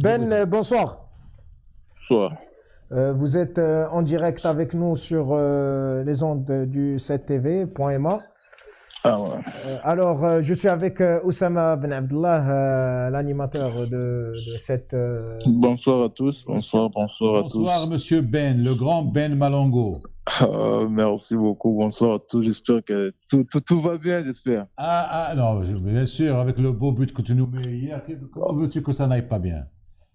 Ben, bonsoir. Soit. Vous êtes en direct avec nous sur les ondes du 7TV.ma. Ah ouais. Je suis avec Oussama Ben Abdallah, l'animateur de cette Bonsoir à tous. émission. Bonsoir à Bonsoir, tous. monsieur Ben, le grand Ben Malongo. Merci beaucoup. Bonsoir à tous. J'espère que tout va bien, j'espère. Non, bien sûr, avec le beau but que tu nous mets hier, comment veux-tu que ça n'aille pas bien?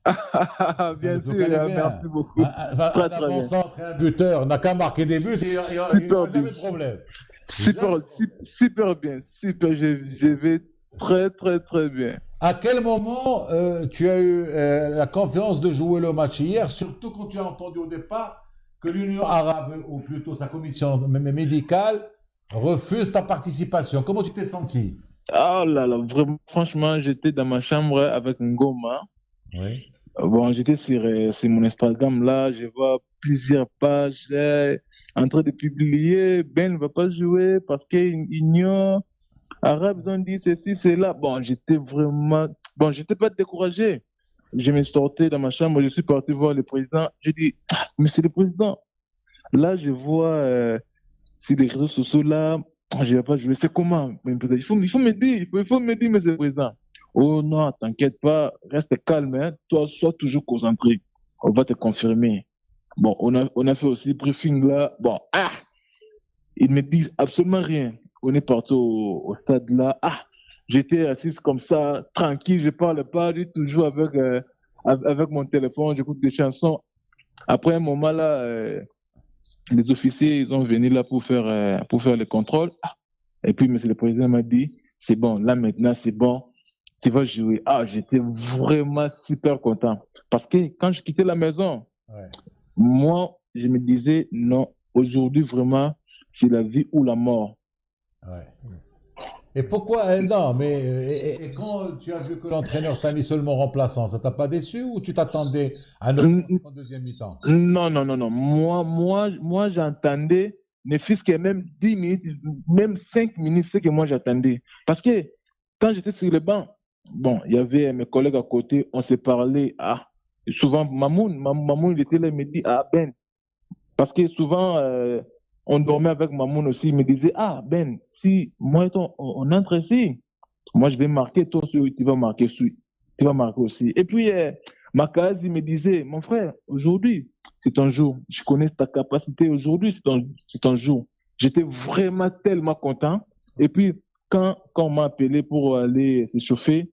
Ça ne Bien peut sûr, qu'aller bien. merci beaucoup. Un Très, très bien. avant-centre et un buteur n'a qu'à marquer des buts et il n'y aura Super jamais bien. de problème. Super bien. Super. Je vais très, très, très bien. À quel moment tu as eu la confiance de jouer le match hier, surtout quand tu as entendu au départ que l'Union arabe, ou plutôt sa commission médicale, refuse ta participation? Comment tu t'es senti? Ah là là, vraiment, franchement, j'étais dans ma chambre avec Ngoma. Oui. Bon, j'étais sur mon Instagram là, je vois plusieurs pages en train de publier. Ben ne va pas jouer parce qu'ils ignorent. Arabes ont dit ceci, cela. Bon, j'étais pas découragé. Je me sortais dans ma chambre, je suis parti voir le président. J'ai dit, Monsieur le Président, là, je vois sur les réseaux sociaux là, je vais pas jouer. C'est comment? Mais il faut me dire, il faut me dire, Monsieur le Président. Oh non, t'inquiète pas, reste calme, hein. Toi, sois toujours concentré. On va te confirmer. Bon, on a fait aussi le briefing là. Bon, ils me disent absolument rien. On est parti au stade là. J'étais assis comme ça, tranquille, je parle pas, je suis toujours avec mon téléphone, j'écoute des chansons. Après un moment là, les officiers ils ont venu là pour faire le contrôle. Et puis monsieur le président m'a dit, c'est bon, là maintenant c'est bon, tu vas jouer. J'étais vraiment super content. Parce que quand je quittais la maison, Ouais. moi, je me disais, non, aujourd'hui vraiment, c'est la vie ou la mort. Ouais. Et pourquoi non, mais et quand tu as vu que l'entraîneur t'a mis seulement remplaçant, ça t'a pas déçu ou tu t'attendais à ne pas passer en deuxième mi-temps? Non, non, non, non. Moi, j'entendais, ne fût-ce que même 10 minutes, même 5 minutes, c'est que moi j'attendais. Parce que quand j'étais sur le banc, bon, il y avait mes collègues à côté, on s'est parlé. Souvent, Mamoun, il était là, il me dit, Ben, parce que souvent, on dormait avec Mamoun aussi, il me disait, Ben, si moi et toi, on entre ici, moi je vais marquer, toi aussi, tu vas marquer, tu vas marquer aussi. Et puis, Makaz, il me disait, mon frère, aujourd'hui, c'est ton jour. Je connais ta capacité. Aujourd'hui, c'est ton jour. J'étais vraiment tellement content. Et puis, quand on m'a appelé pour aller s'échauffer,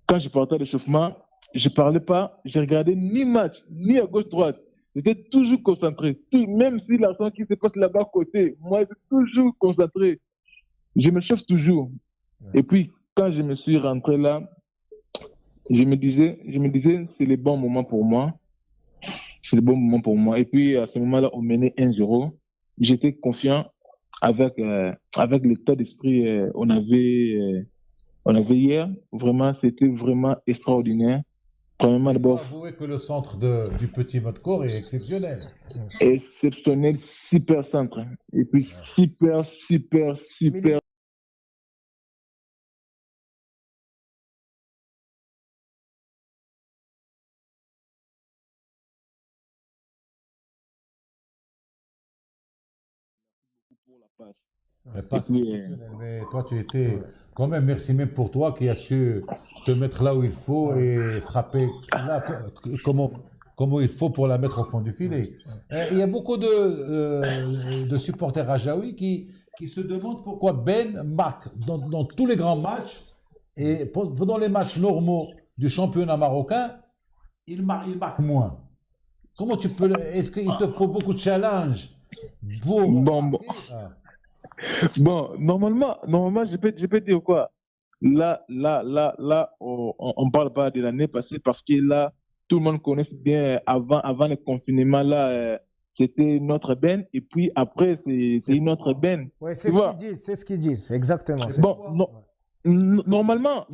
quand je partais à l'échauffement, je ne parlais pas, je regardais ni match, ni à gauche-droite. J'étais toujours concentré. Même si l'action qui se passe là-bas à côté, moi, j'étais toujours concentré. Je me chauffe toujours. Et puis, quand je me suis rentré là, je me disais, c'est le bon moment pour moi. C'est le bon moment pour moi. Et puis, à ce moment-là, on menait 1-0. J'étais confiant avec l'état d'esprit on avait hier. Vraiment, c'était vraiment extraordinaire. Premièrement, Il faut d'abord, avouer que le centre du petit Modcor est exceptionnel. exceptionnel, super centre. Et puis, super, super, super. Pour la passe. Pas Et puis, exceptionnel, mais toi tu étais quand même, merci même pour toi qui as su te mettre là où il faut et frapper là comme il faut pour la mettre au fond du filet. Il y a beaucoup de supporters rajaouis qui se demandent pourquoi Ben marque dans tous les grands matchs et pendant les matchs normaux du championnat marocain, il marque moins. Comment tu peux... Est-ce qu'il te faut beaucoup de challenge pour bon, marquer? bon, normalement, je peux dire quoi? Là, on parle pas de l'année passée parce que là, tout le monde connaît bien avant le confinement, là, c'était notre Ben, et puis après, c'est une autre Ben. Oui, Tu vois? c'est ce qu'ils disent, exactement. Bon, normalement,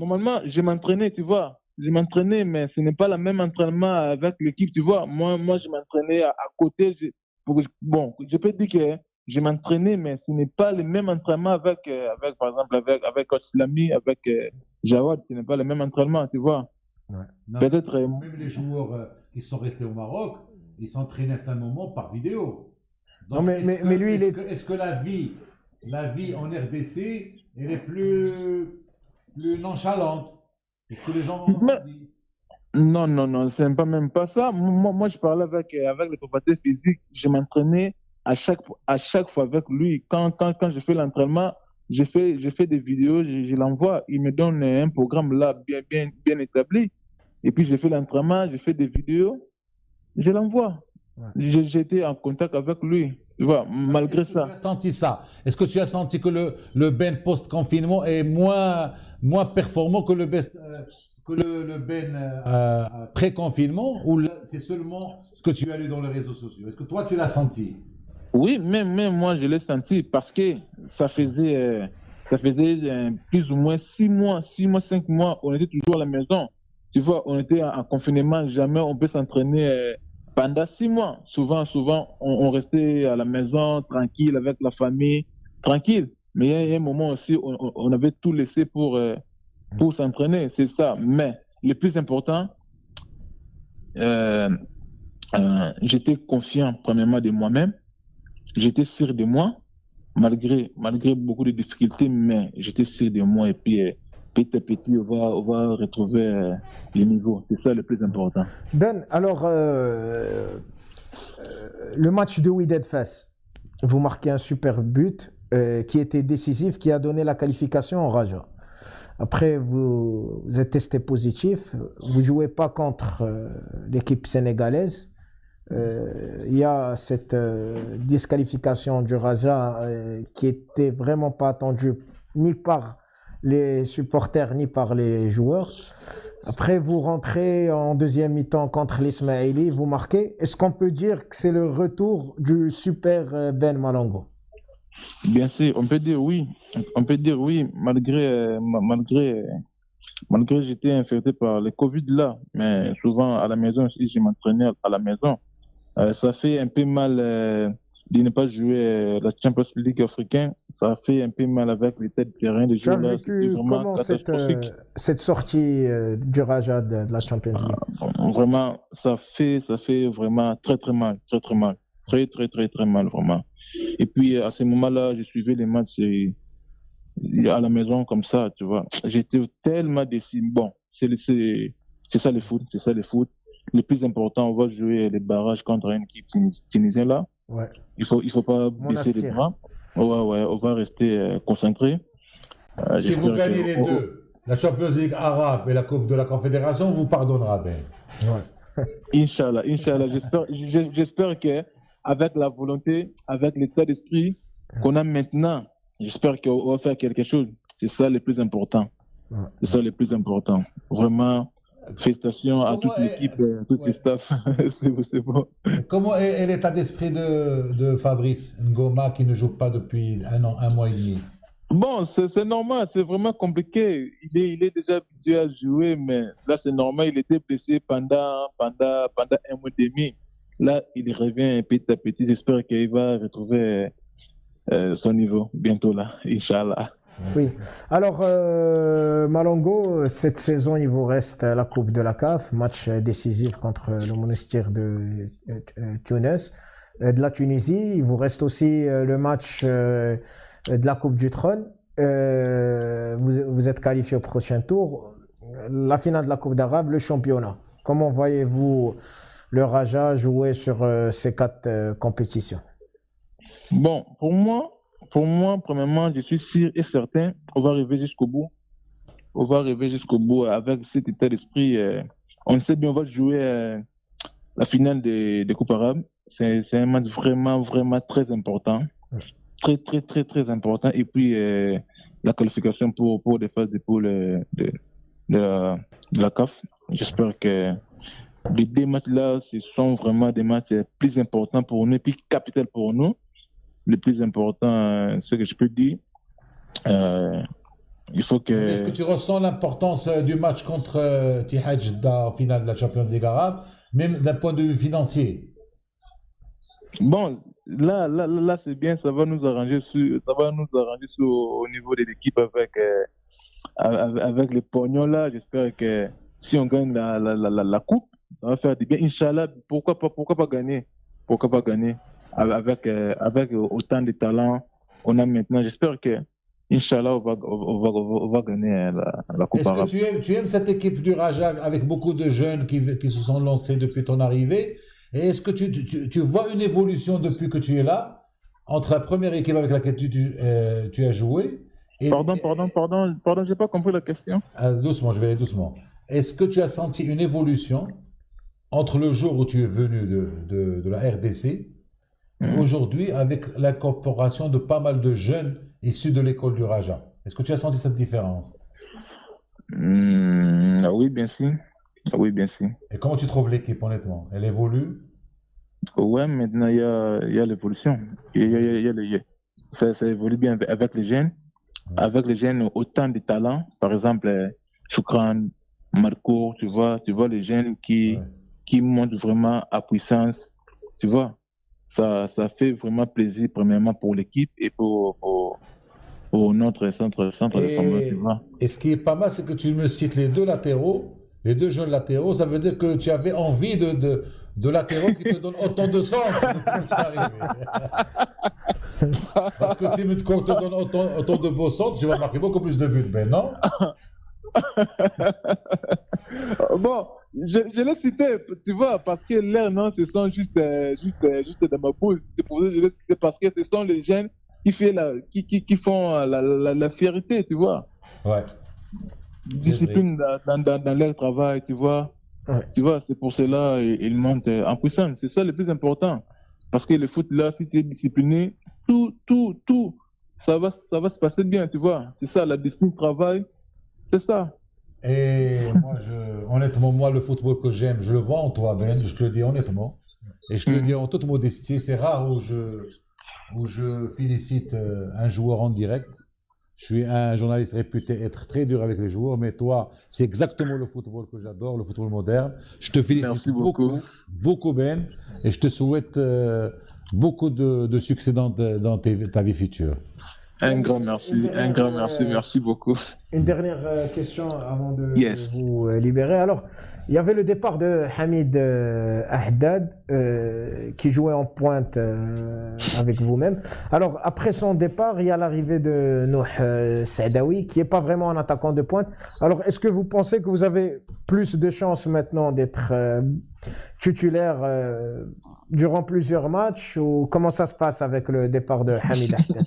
je m'entraînais, tu vois. Je m'entraînais, mais ce n'est pas le même entraînement avec l'équipe, tu vois. Moi, je m'entraînais à côté. Bon, je peux dire que je m'entraînais, mais ce n'est pas le même entraînement par exemple, avec Coach Lamy, avec Jawad, ce n'est pas le même entraînement, tu vois. Ouais. Non, Peut-être, même les joueurs qui sont restés au Maroc, ils s'entraînaient à un moment par vidéo. Non, Donc, mais lui, il est. est-ce que la vie en RDC, elle est plus nonchalante? Est-ce que les gens ont mais dit? non, non, non, c'est pas même pas ça. Moi, je parlais avec le préparateur physique. Je m'entraînais à chaque fois avec lui. Quand je fais l'entraînement, je fais des vidéos, je l'envoie. Il me donne un programme là bien établi. Et puis, je fais l'entraînement, je fais des vidéos, je l'envoie. Ouais. J'étais en contact avec lui. Tu vois, malgré Est-ce que tu ça. as senti ça? Est-ce que tu as senti que le Ben post-confinement est moins performant que le Ben pré-confinement ou c'est seulement ce que tu as lu dans les réseaux sociaux? Est-ce que toi, tu l'as senti? Oui, même moi, je l'ai senti parce que ça faisait plus ou moins 6 mois, 5 mois, on était toujours à la maison. Tu vois, on était en confinement, jamais on peut s'entraîner pendant 6 mois. Souvent, on restait à la maison, tranquille, avec la famille, tranquille. Mais il y a un moment aussi, on avait tout laissé pour s'entraîner, c'est ça. Mais le plus important, euh, j'étais confiant premièrement de moi-même. J'étais sûr de moi, malgré beaucoup de difficultés, mais j'étais sûr de moi. Et puis, petit à petit, on va retrouver le niveau. C'est ça le plus important. Ben, alors, le match de Wydad Fès, vous marquez un super but qui était décisif, qui a donné la qualification en Raja. Après, vous êtes testé positif, vous jouez pas contre l'équipe sénégalaise. Il y a cette disqualification du Raja qui était vraiment pas attendue ni par les supporters ni par les joueurs. Après, vous rentrez en deuxième mi-temps contre l'Ismaili, vous marquez. Est-ce qu'on peut dire que c'est le retour du super Ben Malongo? Bien sûr, on peut dire oui. On peut dire oui, malgré j'étais infecté par le Covid là. Mais souvent à la maison aussi, je m'entraînais à la maison. Ça fait un peu mal de ne pas jouer la Champions League africaine. Ça fait un peu mal avec les têtes de terrain. Les Tu as jours là, c'était vécu vraiment comment catastrophique. cette sortie du Raja de la Champions League? Vraiment, ça fait vraiment très très mal, très très mal, très mal vraiment. Et puis à ce moment-là, je suivais les matchs à la maison comme ça, tu vois. J'étais tellement déçu. Bon, c'est ça le foot, c'est ça le foot. Le plus important, on va jouer les barrages contre une équipe tunisienne là. Ouais. Il faut pas baisser les Monastir. bras. Ouais, on va rester concentré. Si vous J'espère gagnez les que deux, la Champions League arabe et la Coupe de la Confédération, on vous pardonnera, Ben. Ouais. Inch'Allah, j'espère que avec la volonté, avec l'état d'esprit qu'on a maintenant, j'espère qu'on va faire quelque chose. C'est ça le plus important. Ouais. C'est ça le plus important. Vraiment, félicitations à toute l'équipe, tous les staffs. C'est bon. Comment est l'état d'esprit de Fabrice Ngoma qui ne joue pas depuis un mois et demi? Bon, c'est normal, c'est vraiment compliqué. Il est déjà habitué à jouer, mais là, c'est normal. Il était blessé pendant un mois et demi. Là, il revient petit à petit. J'espère qu'il va retrouver son niveau bientôt, là, Inch'Allah. Oui. Alors, Malongo, cette saison, il vous reste la Coupe de la CAF, match décisif contre le Monastir de Tunis, de la Tunisie. Il vous reste aussi le match de la Coupe du Trône. Vous êtes qualifié au prochain tour. La finale de la Coupe d'Arabe, le championnat. Comment voyez-vous le Raja jouer sur ces 4 compétitions? Bon, pour moi, premièrement, je suis sûr et certain qu'on va arriver jusqu'au bout. On va arriver jusqu'au bout avec cet état d'esprit. On sait bien, on va jouer la finale des Coupes arabes. C'est un match vraiment très important. Très important. Et puis, la qualification pour les phases de poule de la CAF. J'espère que les 2 matchs-là, ce sont vraiment des matchs plus importants pour nous et puis capitaux pour nous. Le plus important, ce que je peux dire, il faut que... Est-ce que tu ressens l'importance du match contre Tihad Jeddah en finale de la Champions League arabe, même d'un point de vue financier? Bon, là c'est bien, ça va nous arranger au niveau de l'équipe avec les pognons là. J'espère que si on gagne la coupe, ça va faire du bien. Inch'Allah, pourquoi pas gagner? Pourquoi pas gagner? Avec autant de talent qu'on a maintenant, j'espère que, Inch'Allah, on va gagner la Coupe Est-ce arabe. que tu aimes cette équipe du Raja avec beaucoup de jeunes qui se sont lancés depuis ton arrivée? Et est-ce que tu vois une évolution depuis que tu es là entre la première équipe avec laquelle tu as joué et, Pardon, j'ai pas compris la question. doucement, je vais aller doucement. Est-ce que tu as senti une évolution entre le jour où tu es venu de la RDC et aujourd'hui avec l'incorporation de pas mal de jeunes issus de l'école du Raja? Est-ce que tu as senti cette différence? Oui, bien sûr. Oui, bien sûr. Et comment tu trouves l'équipe, honnêtement? Elle évolue? Ouais, maintenant, il y a l'évolution. Ça évolue bien avec les jeunes. Avec les jeunes, autant de talents. Par exemple, Choukran, Marco, tu vois les jeunes qui montent vraiment à puissance. Tu vois, ça fait vraiment plaisir, premièrement, pour l'équipe et pour notre centre de formation, tu vois. Et ce qui est pas mal, c'est que tu me cites les deux jeunes latéraux. Ça veut dire que tu avais envie de latéraux qui te donnent autant de centres depuis que tu es arrivé. Parce que si Mutko te donne autant de beaux centres, tu vas marquer beaucoup plus de buts, ben non? Bon, je l'ai cité, tu vois, parce que l'air, non, ce sont juste dans ma bouche. C'est pour ça que je l'ai cité, parce que ce sont les jeunes qui font la fierté, tu vois. Ouais. Discipline dans leur travail, tu vois. Ouais. Tu vois, c'est pour cela ils montent en puissance. C'est ça le plus important. Parce que le foot, là, si c'est discipliné, tout, ça va se passer bien, tu vois. C'est ça, la discipline de travail, c'est ça. Et honnêtement, moi, le football que j'aime, je le vois en toi, Ben, je te le dis honnêtement. Et je te le dis en toute modestie, c'est rare où je félicite un joueur en direct. Je suis un journaliste réputé être très dur avec les joueurs, mais toi, c'est exactement le football que j'adore, le football moderne. Je te félicite Merci beaucoup. beaucoup, Ben, et je te souhaite beaucoup de succès dans ta vie future. Un grand merci, merci beaucoup. Une dernière question avant de vous libérer. Alors, il y avait le départ de Hamid Ahdad qui jouait en pointe avec vous-même. Alors, après son départ, il y a l'arrivée de Nouh Saadawi qui n'est pas vraiment un attaquant de pointe. Alors, est-ce que vous pensez que vous avez plus de chances maintenant d'être titulaire durant plusieurs matchs ou comment ça se passe avec le départ de Hamid Ahdad?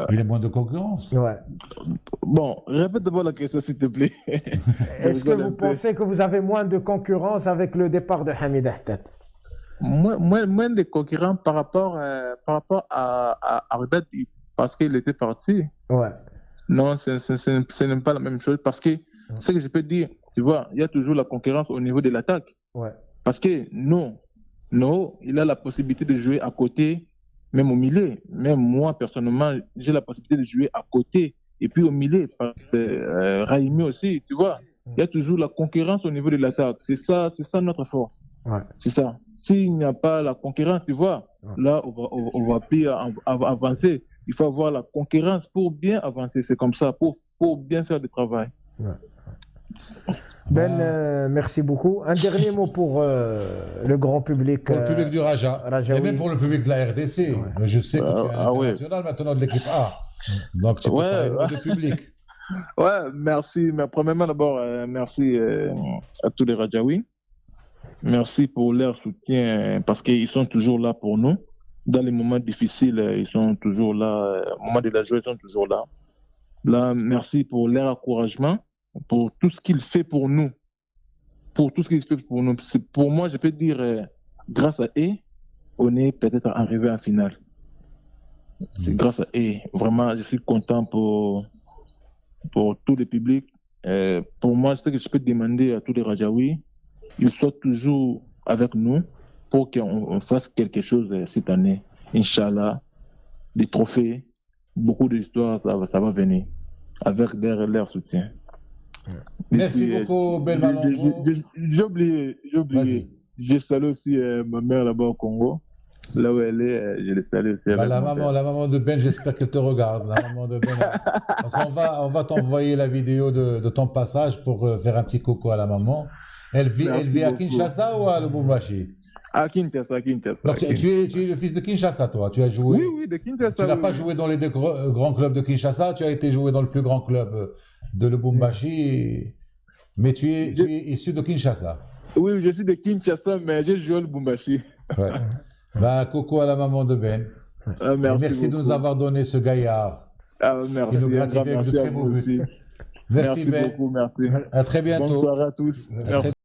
Il y a moins de concurrence. Ouais. Bon, répète d'abord la question, s'il te plaît. Est-ce que vous pensez que vous avez moins de concurrence avec le départ de Hamid Ahdad? Moins de concurrents par rapport à Ahdad parce qu'il était parti. Ouais. Non, ce n'est pas la même chose parce que ce que je peux dire, tu vois, il y a toujours la concurrence au niveau de l'attaque. Ouais. Parce que non, il a la possibilité de jouer à côté, même au milieu. Même moi, personnellement, j'ai la possibilité de jouer à côté et puis au milieu. Raimi aussi, tu vois. Il y a toujours la concurrence au niveau de l'attaque. C'est ça notre force. Ouais. C'est ça. S'il n'y a pas la concurrence, tu vois, là, on va plus avancer. Il faut avoir la concurrence pour bien avancer. C'est comme ça, pour bien faire du travail. Ouais. Ben, merci beaucoup. Un dernier mot pour le grand public. Pour le public du Raja. Et même pour le public de la RDC. Ouais. Je sais que tu es international maintenant de l'équipe A. Donc tu peux parler du public. Ouais, merci. Mais premièrement, d'abord, merci à tous les Rajaouis. Merci pour leur soutien parce qu'ils sont toujours là pour nous. Dans les moments difficiles, ils sont toujours là. Au moment de la joie, ils sont toujours là. Là, merci pour leur encouragement, pour tout ce qu'il fait pour nous. Pour tout ce qu'il fait pour nous. Pour moi, je peux dire, grâce à eux, on est peut-être arrivé en finale. C'est grâce à eux. Vraiment, je suis content pour tout le public. Pour moi, ce que je peux demander à tous les Rajaouis, ils soient toujours avec nous pour qu'on fasse quelque chose cette année. Inch'Allah, des trophées, beaucoup d'histoires, ça va venir avec leur soutien. Merci beaucoup, Ben Malongo. J'ai oublié. Je salue aussi ma mère là-bas au Congo. Là où elle est, je le salue aussi. Bah, Avec mon père. la maman de Ben, j'espère qu'elle te regarde. La maman de Ben. Parce on va t'envoyer la vidéo de ton passage pour faire un petit coucou à la maman. Elle Merci vit à beaucoup. Kinshasa ou à Lubumbashi? À Kinshasa, Kinshasa. Donc, tu es le fils de Kinshasa, toi. Tu as joué. Oui, oui, de Kinshasa. Tu n'as oui, pas oui. joué dans les deux grands clubs de Kinshasa. Tu as été joué dans le plus grand club de Lubumbashi. Mais tu es issu de Kinshasa. Oui, je suis de Kinshasa, mais j'ai joué au Lubumbashi. Ouais. Ben, coucou à la maman de Ben. Ah, Et merci merci de nous beaucoup. avoir donné ce gaillard Ah, merci. qui nous Un grand gratifie avec de merci à très vous beaux buts. aussi. Merci Ben. beaucoup, merci. À très Bonne bientôt. soirée à tous. À très Merci.